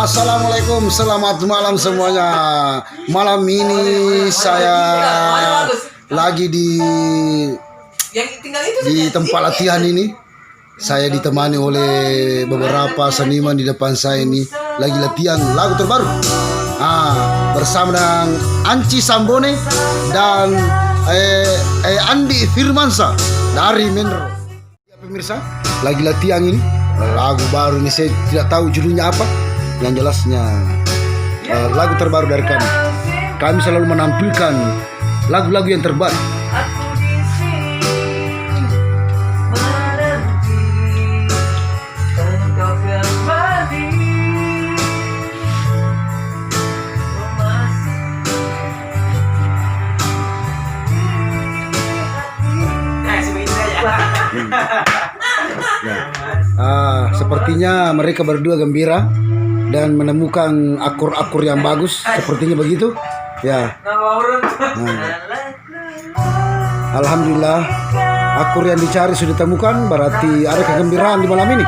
Assalamualaikum, selamat malam semuanya. Malam ini saya lagi di tempat latihan ini. Saya ditemani oleh beberapa seniman di depan saya ini. Lagi latihan lagu terbaru. Bersama dengan Anci Sambone dan Andi Firmansa dari Menro. Ya, pemirsa, lagi latihan ini. Lagu baru ini saya tidak tahu judulnya apa. Yang jelasnya lagu terbaru dari kami. Kami selalu menampilkan lagu-lagu yang terbaru. Sepertinya mereka berdua gembira dan menemukan akur-akur yang bagus, sepertinya begitu. Ya. Alhamdulillah, akur yang dicari sudah ditemukan, berarti ada kegembiraan di malam ini.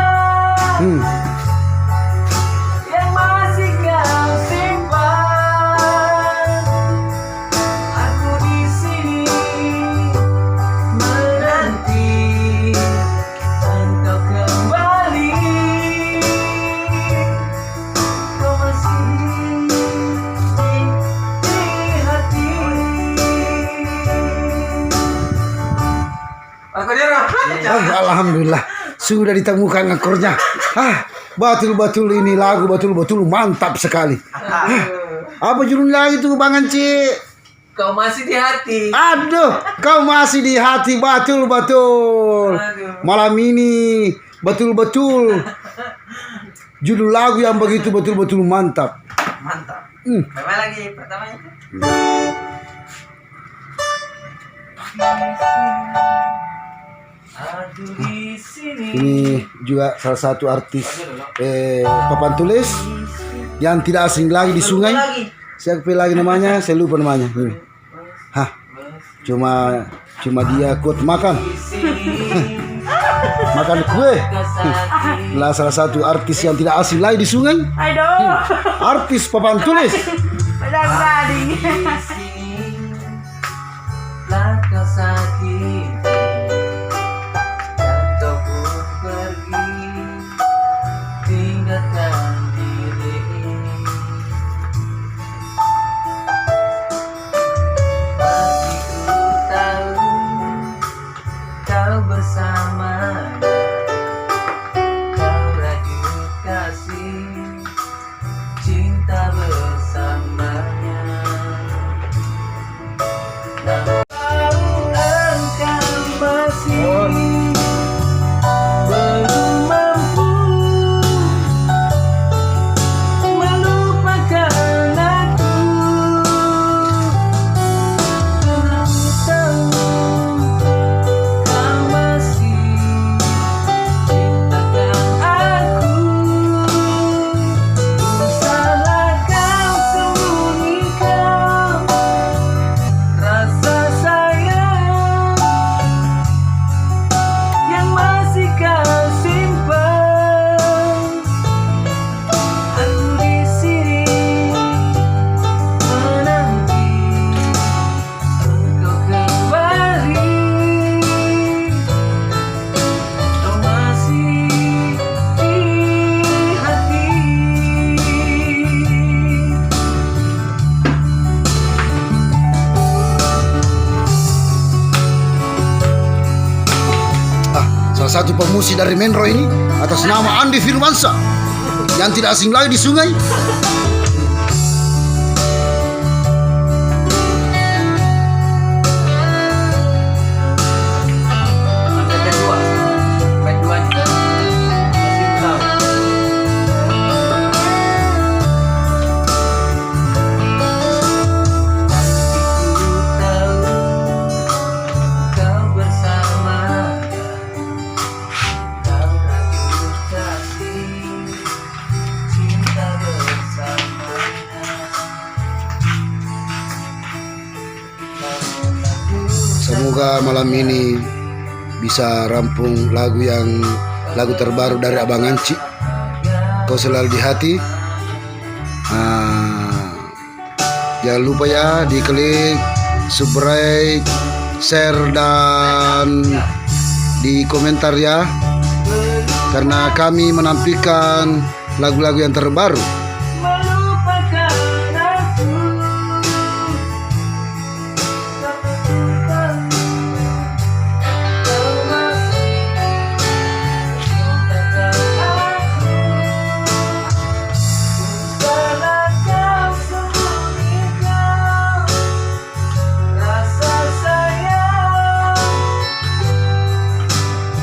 Alhamdulillah sudah ditemukan akornya. Betul-betul ini lagu betul-betul mantap sekali. Apa judulnya itu Bang Anci? Kau masih di hati. Aduh, kau masih di hati, betul-betul. Malam ini betul-betul judul lagu yang begitu betul-betul mantap. Mantap. Apa lagi pertamanya? Ini juga salah satu artis papan tulis yang tidak asing lagi di sungai. Siapa lagi namanya? Saya lupa namanya. Cuma dia kuat makan. Makan kue. Lah salah satu artis yang tidak asing lagi di sungai. Artis papan tulis. Salah satu pemusik dari Menro ini atas nama Andi Firmansa yang tidak asing lagi di sungai. Semoga malam ini bisa rampung lagu terbaru dari Abang Anci. Kau selalu di hati. Jangan lupa ya diklik subscribe, share dan di komentar ya, karena kami menampilkan lagu-lagu yang terbaru. Melupakan aku. Kau masih melupakan aku. Salah kau sembunyikan rasa sayang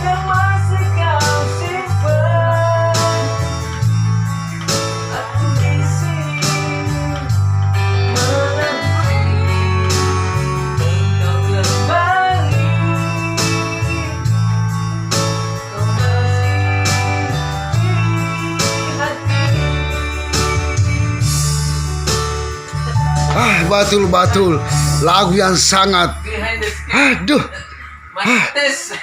yang masih kau simpan. Aku di sini menanti engkau kembali. Kau masih di hati. Batul lagu yang sangat Behind the screen. aduh Mas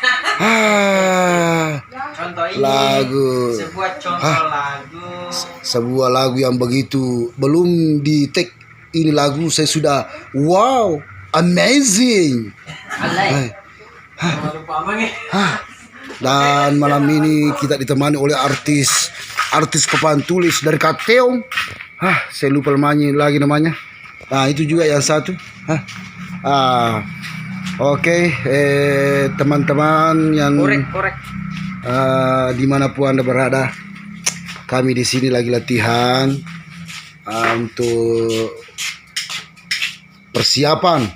contoh ini lagu. sebuah contoh lagu. Sebuah lagu yang begitu belum di take ini lagu saya sudah wow amazing. Alay. Lupa abang ya. Dan malam ini kita ditemani oleh artis papan tulis dari Kateong. Saya lupa lagi namanya. Nah itu juga yang satu. Oke, teman-teman yang Korek. dimanapun Anda berada, kami di sini lagi latihan untuk persiapan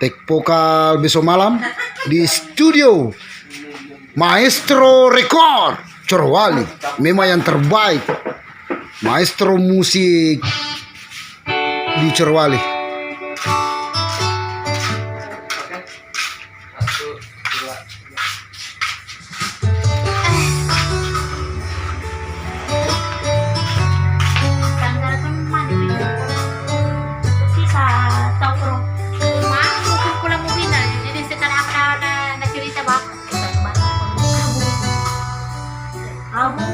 take vokal besok malam di studio Maestro Record Corowali. Memang yang terbaik, maestro musik di Corowali. Oke. 1, 2, 3. Tanggal keempat sisa tongkrong rumah pulang mobil na jadi sekarang akan na cerita bapak kamu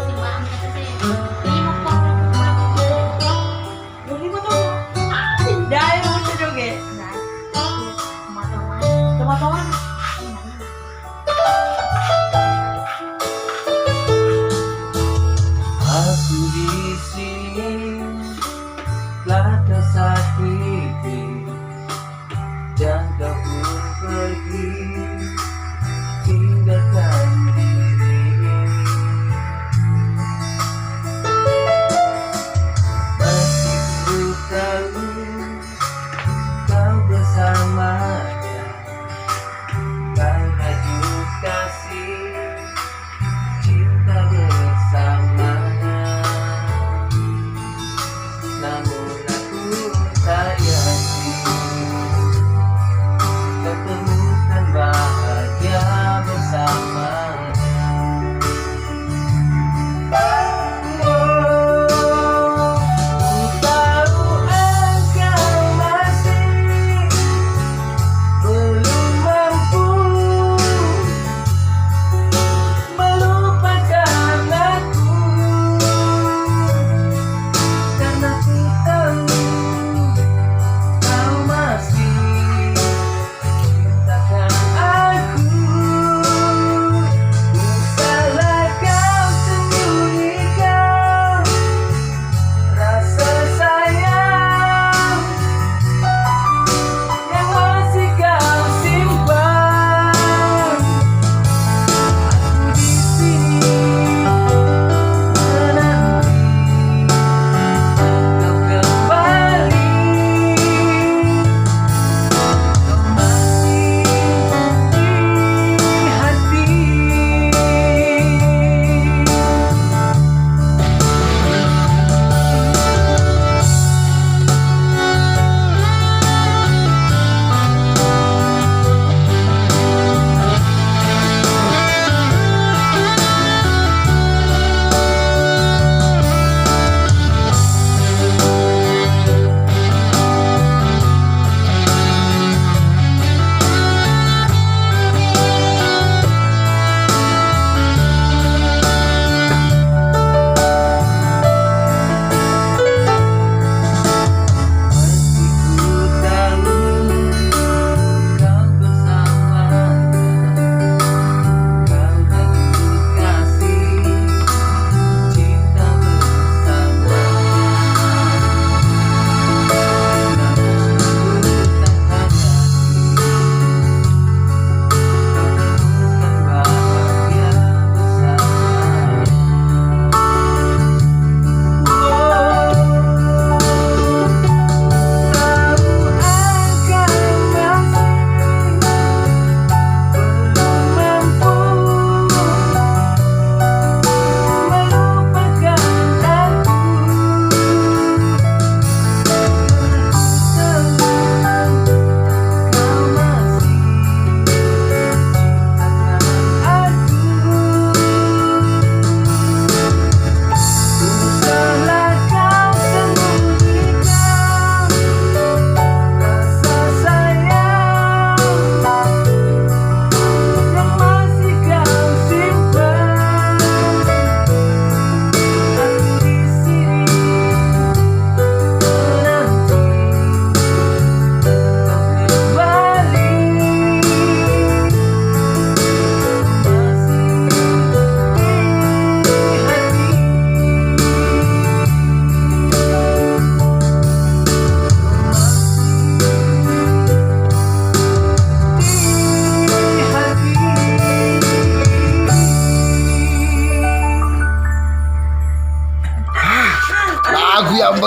si bang kasi hindi mo po pulang mobil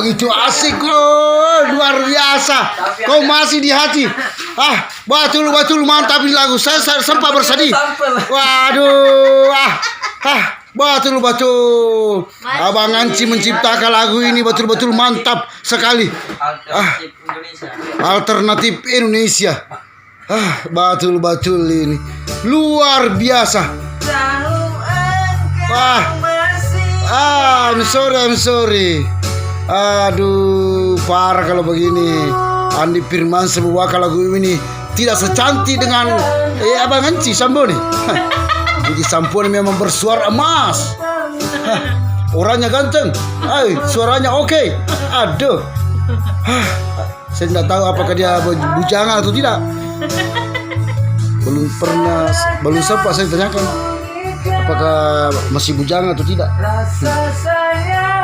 begitu asik luar biasa. Kau masih di hati. Betul mantap ini lagu. Saya sempat bersedih. Waduh, betul. Abang Anci menciptakan lagu ini betul-betul mantap sekali. Alternatif Indonesia. Alternatif Indonesia. Betul ini. Luar biasa. I'm sorry. Aduh, parah kalau begini. Andi Firman sebuah lagu ini tidak secantik dengan Abang Anci Samboni. Jadi Samboni memang bersuara emas. Orangnya ganteng, suaranya oke. Aduh, saya tidak tahu apakah dia bujangan atau tidak. Belum sempat saya tanyakan apakah masih bujangan atau tidak. Rasa sayang